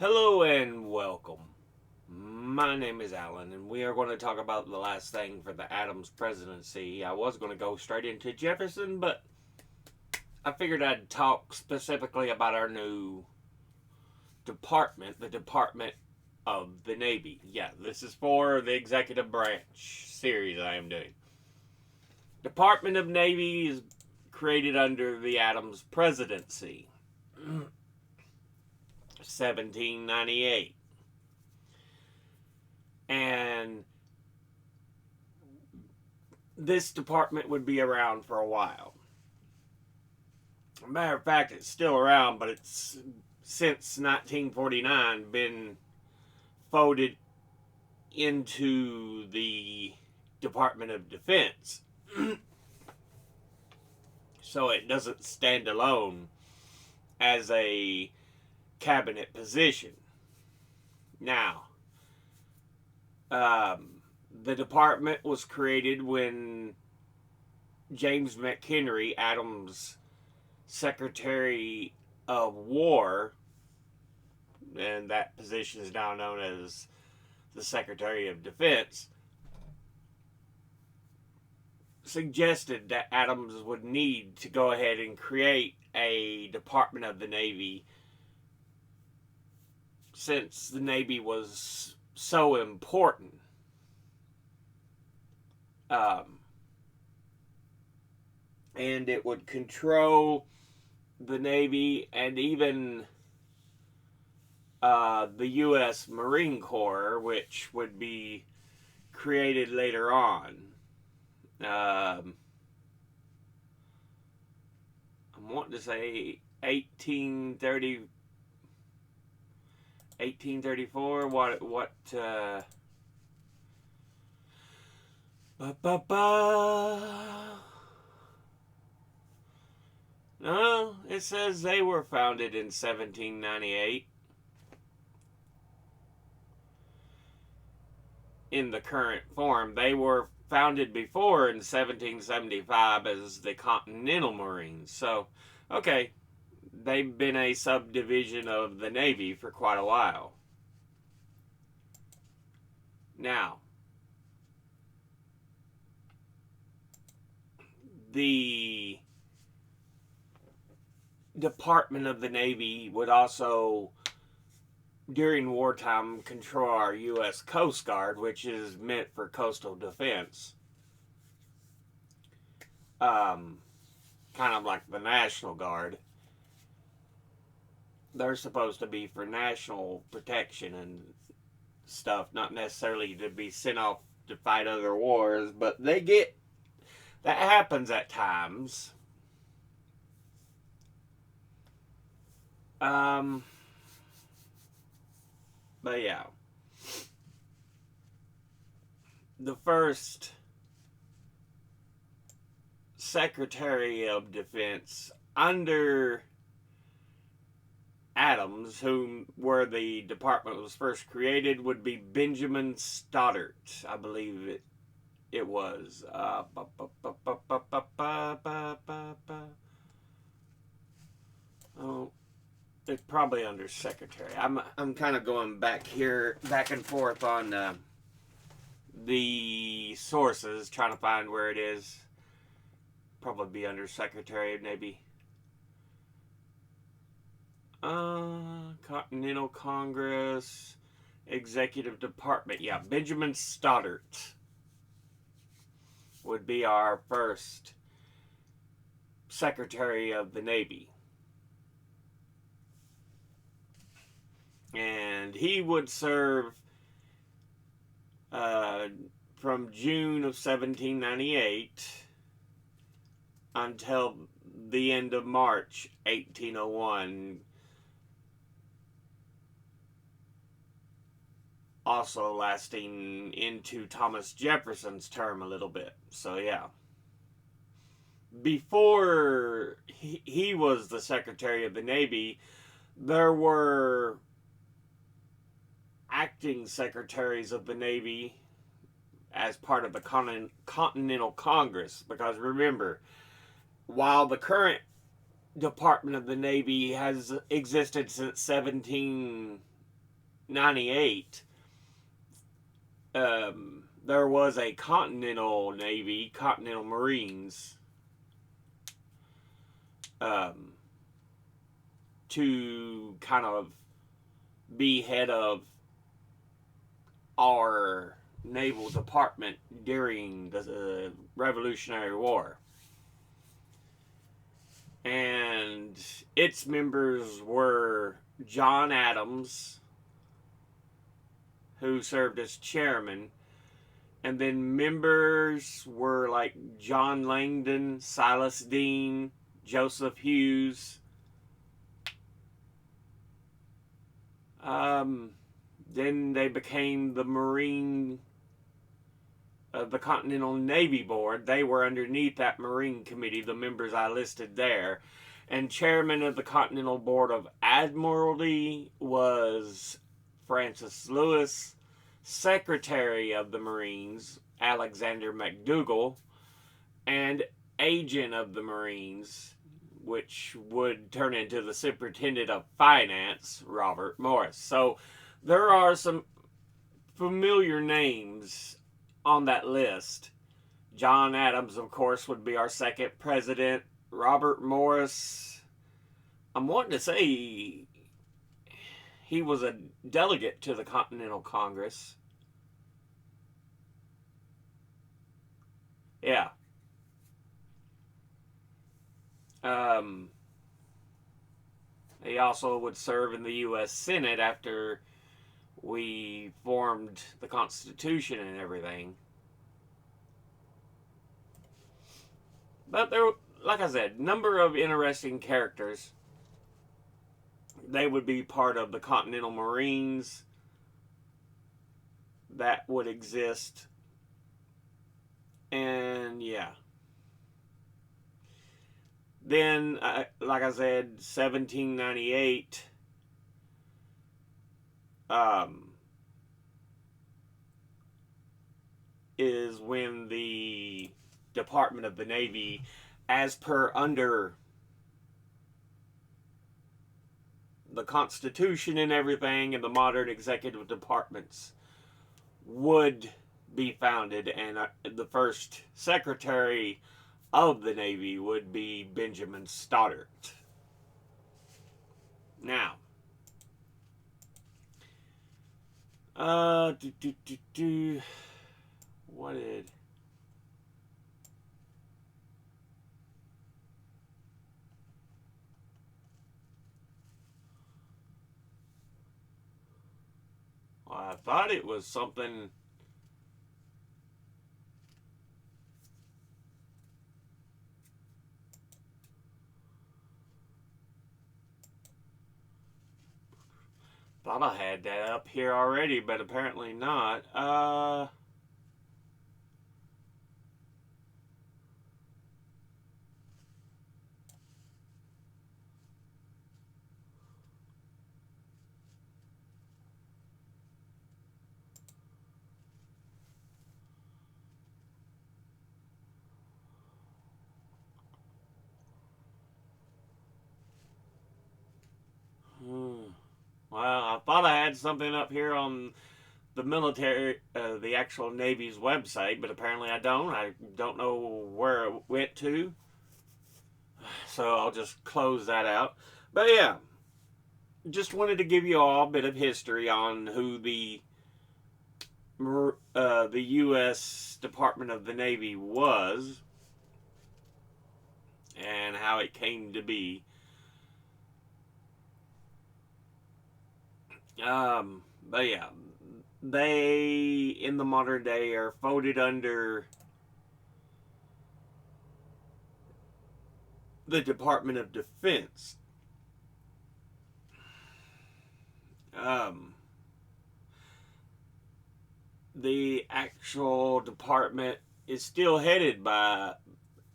Hello and welcome. My name is Alan, and we are going to talk about the last thing for the Adams presidency. I was going to go straight into Jefferson, but I figured I'd talk specifically about our new department, the Department of the Navy. Yeah, this is for the executive branch series I am doing. Department of Navy is created under the Adams presidency, 1798. And this department would be around for a while. Matter of fact, it's still around, but it's since 1949 been folded into the Department of Defense. So it doesn't stand alone as a cabinet position. Now, the department was created when James McHenry, Adams' Secretary of War, and that position is now known as the Secretary of Defense, suggested that Adams would need to go ahead and create a Department of the Navy since the Navy was so important. And it would control the Navy and even the U.S. Marine Corps, which would be created later on. I want to say 1834. What? No, it says they were founded in 1798. In the current form. They were founded before in 1775 as the Continental Marines. So, okay, they've been a subdivision of the Navy for quite a while. Now, the Department of the Navy would also, during wartime, control our U.S. Coast Guard, which is meant for coastal defense. Kind of like the National Guard. They're supposed to be for national protection and stuff, not necessarily to be sent off to fight other wars, but that happens at times. But yeah, the first Secretary of Defense under Adams, where the department was first created, would be Benjamin Stoddart. I believe it was. Oh, it's probably under Secretary. I'm kind of going back and forth on the sources, trying to find where it is. Probably be under Secretary, maybe. Continental Congress, Executive Department. Yeah, Benjamin Stoddart would be our first Secretary of the Navy. And he would serve from June of 1798 until the end of March 1801. Also lasting into Thomas Jefferson's term a little bit. So yeah. Before he was the Secretary of the Navy, there were acting secretaries of the Navy as part of the Continental Congress. Because remember, while the current Department of the Navy has existed since 1798, there was a Continental Navy, Continental Marines, um, to kind of be head of our naval department during the Revolutionary War. And its members were John Adams, who served as chairman, and then members were like John Langdon, Silas Deane, Joseph Hughes. Then they became the Continental Navy Board. They were underneath that Marine Committee, the members I listed there. And chairman of the Continental Board of Admiralty was Francis Lewis. Secretary of the Marines, Alexander McDougall. And agent of the Marines, which would turn into the Superintendent of Finance, Robert Morris. So there are some familiar names on that list. John Adams, of course, would be our second president. Robert Morris, I'm wanting to say he was a delegate to the Continental Congress. Yeah. He also would serve in the U.S. Senate after we formed the Constitution and everything. But there, like I said, number of interesting characters. They would be part of the Continental Marines that would exist. And yeah. Then, like I said, 1798, is when the Department of the Navy, as per under the Constitution and everything, and the modern executive departments, would be founded, and the first secretary of the Navy would be Benjamin Stoddert. Now, what did... Well, I thought it was something... Thought I had that up here already, but apparently not. Well, I thought I had something up here on the military, the actual Navy's website, but apparently I don't. I don't know where it went to. So I'll just close that out. But yeah, just wanted to give you all a bit of history on who the U.S. Department of the Navy was and how it came to be. But yeah, they in the modern day are folded under the Department of Defense. The actual department is still headed by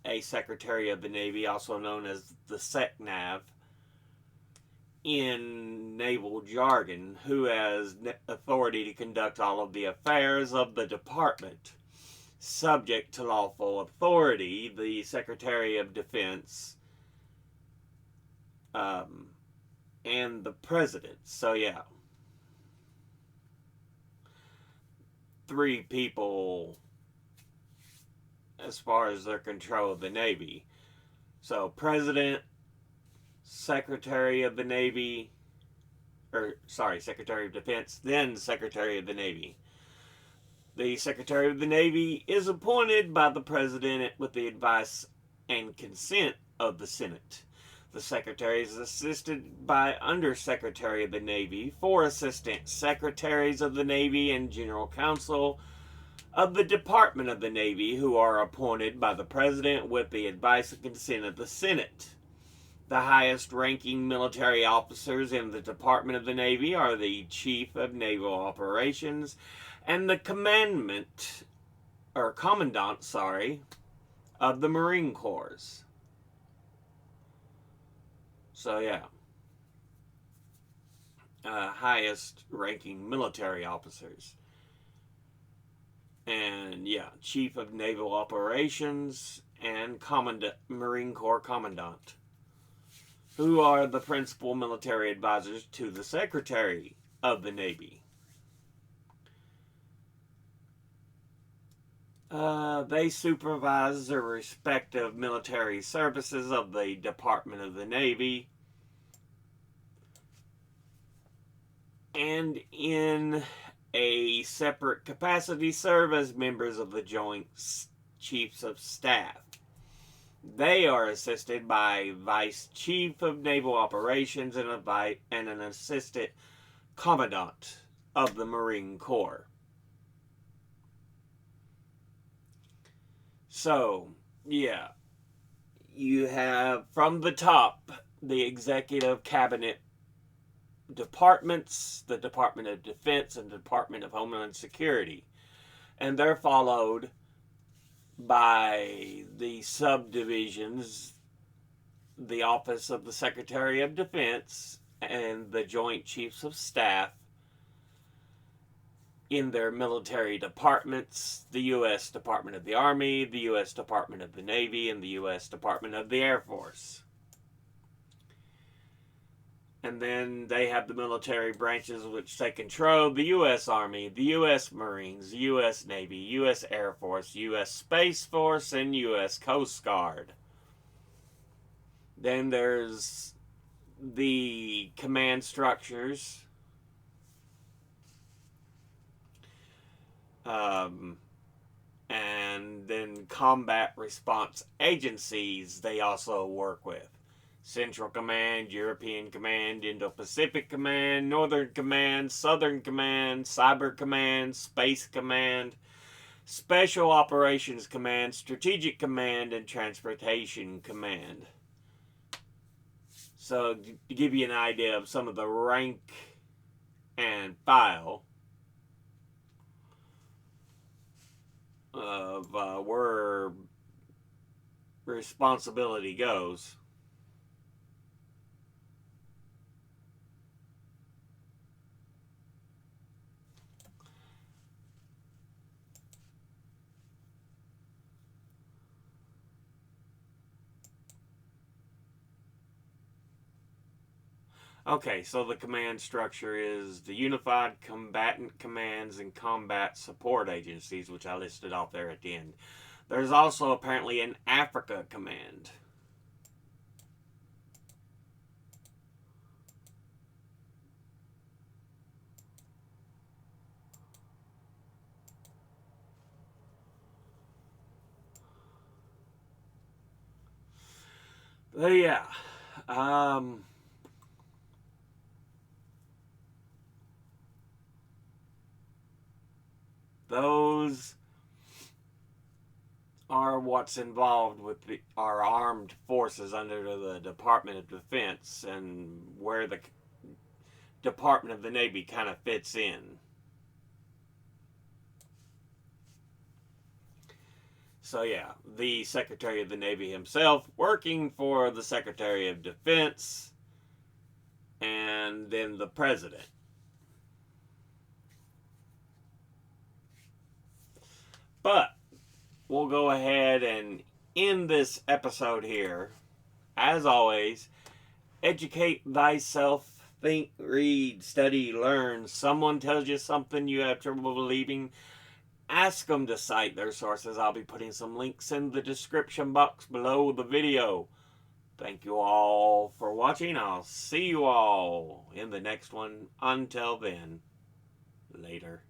a Secretary of the Navy, also known as the SecNav in naval jargon, who has authority to conduct all of the affairs of the department. Subject to lawful authority, the Secretary of Defense, and the President. So yeah. three people as far as their control of the Navy. So, President, Secretary of the Navy, Secretary of Defense, then Secretary of the Navy. The Secretary of the Navy is appointed by the President with the advice and consent of the Senate. The Secretary is assisted by Undersecretary of the Navy, 4 Assistant Secretaries of the Navy, and General Counsel of the Department of the Navy, who are appointed by the President with the advice and consent of the Senate. The highest ranking military officers in the Department of the Navy are the Chief of Naval Operations and the Commandant of the Marine Corps. So yeah, highest ranking military officers. And yeah, Chief of Naval Operations and Marine Corps Commandant, who are the principal military advisors to the Secretary of the Navy. They supervise the respective military services of the Department of the Navy, and in a separate capacity serve as members of the Joint Chiefs of Staff. They are assisted by Vice Chief of Naval Operations and an Assistant Commandant of the Marine Corps. So, yeah, you have from the top the Executive Cabinet departments, the Department of Defense and the Department of Homeland Security. And they're followed by the subdivisions, the Office of the Secretary of Defense and the Joint Chiefs of Staff in their military departments, the U.S. Department of the Army, the U.S. Department of the Navy, and the U.S. Department of the Air Force. And then they have the military branches which they control: the U.S. Army, the U.S. Marines, the U.S. Navy, U.S. Air Force, U.S. Space Force, and U.S. Coast Guard. Then there's the command structures. And then combat response agencies they also work with: Central Command, European Command, Indo-Pacific Command, Northern Command, Southern Command, Cyber Command, Space Command, Special Operations Command, Strategic Command, and Transportation Command. So to give you an idea of some of the rank and file of where responsibility goes. Okay, so the command structure is the Unified Combatant Commands and Combat Support Agencies, which I listed off there at the end. There's also apparently an Africa Command. But yeah, those are what's involved with our armed forces under the Department of Defense, and where the Department of the Navy kind of fits in. So yeah, the Secretary of the Navy himself working for the Secretary of Defense, and then the President. But we'll go ahead and end this episode here. As always, educate thyself, think, read, study, learn. Someone tells you something you have trouble believing, Ask them to cite their sources. I'll be putting some links in the description box below the video. Thank you all for watching. I'll see you all in the next one. Until then, later.